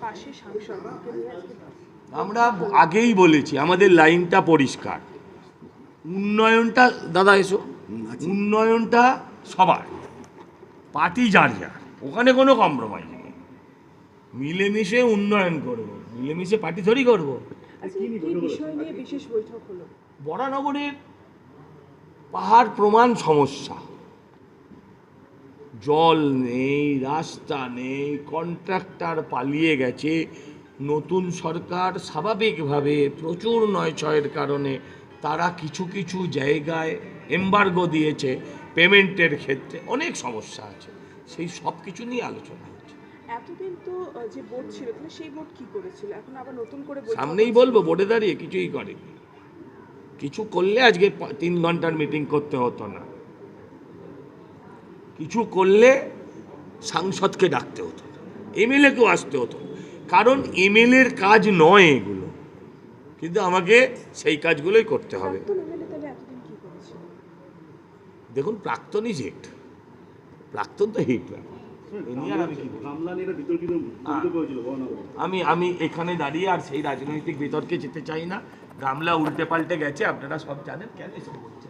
পাশে সাংসদ আমরা আগেই বলেছি আমাদের লাইনটা পরিষ্কার, উন্নয়নটা দাদা এসো, উন্নয়নটা সবার, পার্টি যার যার, ওখানে কোনো কম্প্রোমাইজ নেই, মিলেমিশে উন্নয়ন করব, মিলেমিশে পার্টি ধরি করব। বরানগরের পাহাড় প্রমাণ সমস্যা, জল নেই, রাস্তা নেই, কন্ট্রাক্টর পালিয়ে গেছে, নতুন সরকার স্বাভাবিকভাবে প্রচুর নয়ছয়ের কারণে তারা কিছু কিছু জায়গায় এমবার্গো দিয়েছে, পেমেন্টের ক্ষেত্রে অনেক সমস্যা আছে, সেই সব কিছু নিয়ে আলোচনা হচ্ছে। এতদিন তো যে বোর্ড ছিল তাহলে সেই বোর্ড কি করেছিল, এখন আবার নতুন করে সামনেই বলবো, বোর্ডে দাঁড়িয়ে কিছুই করেনি। কিছু করলে আজকে 3 ঘন্টার মিটিং করতে হতো না, কিছু করলে সাংসদকে ডাকতে হতো, এমএলএকেও আসতে হতো, কারণ এমএলএর কাজ নয় এগুলো, কিন্তু আমাকে সেই কাজগুলোই করতে হবে। দেখুন, প্রাক্তনই হিট, প্রাক্তন তো হিট ব্যাপার, আমি এখানে দাঁড়িয়ে আর সেই রাজনৈতিক বিতর্কে যেতে চাই না। গামলা উল্টে পাল্টে গেছে, আপনারা সব জানেন, কেন এসব বলছি।